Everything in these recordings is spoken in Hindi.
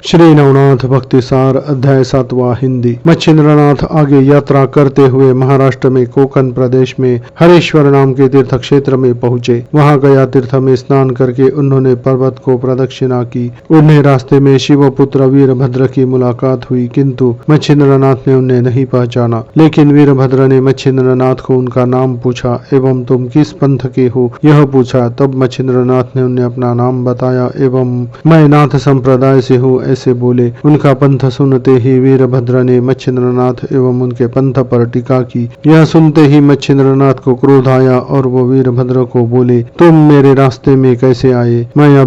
श्री नवनाथ भक्तिसार अध्याय 7वां हिंदी। मच्छिंद्रनाथ आगे यात्रा करते हुए महाराष्ट्र में कोकण प्रदेश में हरेश्वर नाम के तीर्थ क्षेत्र में पहुँचे। वहां गया तीर्थ में स्नान करके उन्होंने पर्वत को प्रदक्षिणा की। उन्हें रास्ते में शिवपुत्र वीरभद्र की मुलाकात हुई, किंतु मच्छिंद्रनाथ ने उन्हें नहीं पहचाना। लेकिन वीरभद्र ने मच्छिंद्रनाथ को उनका नाम पूछा एवं तुम किस पंथ के हो यह पूछा। तब मच्छिंद्रनाथ ने उन्हें अपना नाम बताया एवं मैं नाथ संप्रदाय से हूँ ऐसे बोले। उनका पंथ सुनते ही वीरभद्र ने मच्छिंद्रनाथ एवं उनके पंथ पर टीका की। यह सुनते ही मच्छिंद्रनाथ को क्रोध आया और वो वीरभद्र को बोले, तुम मेरे रास्ते में कैसे आए? मैं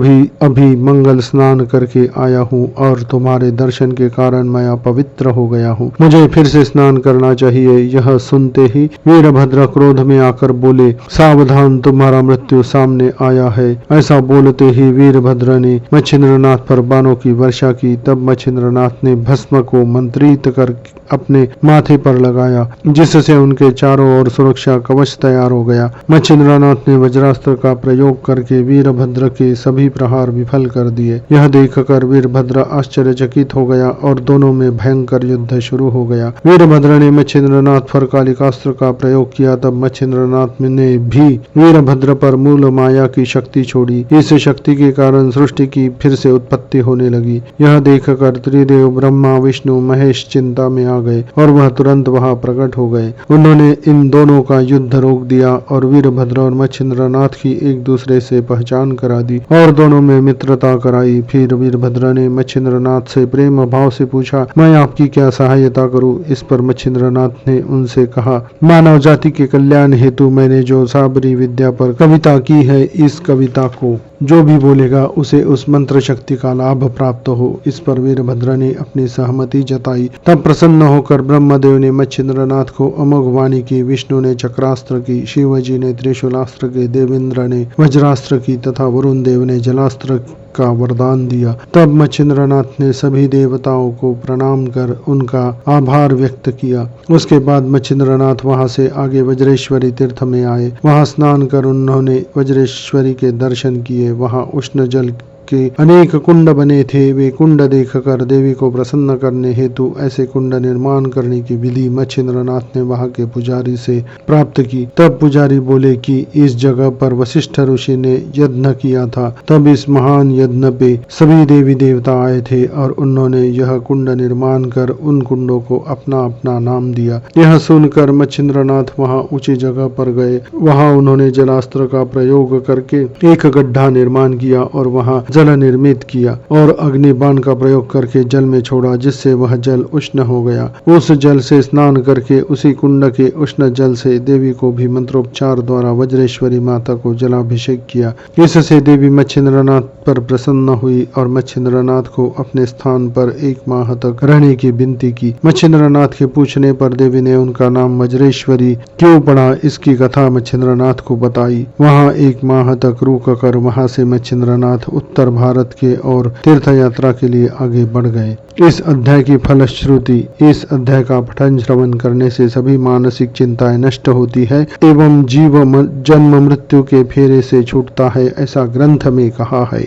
अभी मंगल स्नान करके आया हूँ और तुम्हारे दर्शन के कारण मैं अपवित्र हो गया हूँ। मुझे फिर से स्नान करना चाहिए। यह सुनते ही वीरभद्र क्रोध में आकर बोले, सावधान, तुम्हारा मृत्यु सामने आया है। ऐसा बोलते ही वीरभद्र ने मच्छिंद्रनाथ पर बाणों की वर्षा की। तब मच्छिंद्रनाथ ने भस्म को मंत्रित कर अपने माथे पर लगाया, जिससे उनके चारों ओर सुरक्षा कवच तैयार हो गया। मच्छिंद्रनाथ ने वज्रास्त्र का प्रयोग करके वीरभद्र के सभी प्रहार विफल कर दिए। यह देखकर वीरभद्र आश्चर्यचकित हो गया और दोनों में भयंकर युद्ध शुरू हो गया। वीरभद्र ने मच्छिंद्रनाथ पर कालिकास्त्र का प्रयोग किया। तब मच्छिंद्रनाथ ने भी वीरभद्र पर मूल माया की शक्ति छोड़ी। इस शक्ति के कारण सृष्टि की फिर से उत्पत्ति होने लगी। यह देखकर त्रिदेव ब्रह्मा विष्णु महेश चिंता में आ गए और वह तुरंत वहां प्रकट हो गए। उन्होंने इन दोनों का युद्ध रोक दिया और वीरभद्र और मच्छिंद्रनाथ की एक दूसरे से पहचान करा दी और दोनों में मित्रता कराई। फिर वीरभद्र ने मच्छिंद्रनाथ से प्रेम भाव से पूछा, मैं आपकी क्या सहायता करूं? इस पर मच्छिंद्रनाथ ने उनसे कहा, मानव जाति के कल्याण हेतु मैंने जो साबरी विद्या पर कविता की है, इस कविता को जो भी बोलेगा उसे उस मंत्र शक्ति का लाभ प्राप्त हो। इस पर वीरभद्र ने अपनी सहमति जताई। तब प्रसन्न होकर ब्रह्मदेव ने मच्छिंद्रनाथ को अमोघ वाणी की, विष्णु ने चक्रास्त्र की, शिवजी ने त्रिशूलास्त्र की, देवेंद्र ने वज्रास्त्र की तथा वरुण देव ने जलास्त्र का वरदान दिया। तब मच्छिंद्रनाथ ने सभी देवताओं को प्रणाम कर उनका आभार व्यक्त किया। उसके बाद मच्छिंद्रनाथ वहां से आगे वज्रेश्वरी तीर्थ में आए। वहां स्नान कर उन्होंने वज्रेश्वरी के दर्शन किए। वहां उष्ण जल के अनेक कुंड बने थे। वे कुंड देखकर देवी को प्रसन्न करने हेतु ऐसे कुंड निर्माण करने की विधि मच्छिंद्रनाथ ने वहां के पुजारी से प्राप्त की। तब पुजारी बोले कि इस जगह पर वशिष्ठ ऋषि ने यज्ञ किया था। तब इस महान यज्ञ पे सभी देवी देवता आए थे और उन्होंने यह कुंड निर्माण कर उन कुंडों को अपना अपना नाम दिया। यह सुनकर मच्छिंद्रनाथ वहां ऊंची जगह पर गए। वहां उन्होंने जलास्त्र का प्रयोग करके एक गड्ढा निर्माण किया और वहां जल निर्मित किया और अग्निबाण का प्रयोग करके जल में छोड़ा, जिससे वह जल उष्ण हो गया। उस जल से स्नान करके उसी कुंड के उष्ण जल से देवी को भी मंत्रोपचार द्वारा वज्रेश्वरी माता को जलाभिषेक किया। इससे देवी मच्छिंद्रनाथ पर प्रसन्न हुई और मच्छिंद्रनाथ को अपने स्थान पर 1 माह तक रहने की विनती की। मच्छिंद्रनाथ के पूछने पर देवी ने उनका नाम वज्रेश्वरी क्यों पड़ा, इसकी कथा मच्छिंद्रनाथ को बताई। वहां 1 माह तक रुक कर वहां से मच्छिंद्रनाथ उत्तर भारत के और तीर्थ यात्रा के लिए आगे बढ़ गए। इस अध्याय की फलश्रुति, इस अध्याय का पठन श्रवण करने से सभी मानसिक चिंताएं नष्ट होती है एवं जीव जन्म मृत्यु के फेरे से छूटता है, ऐसा ग्रंथ में कहा है।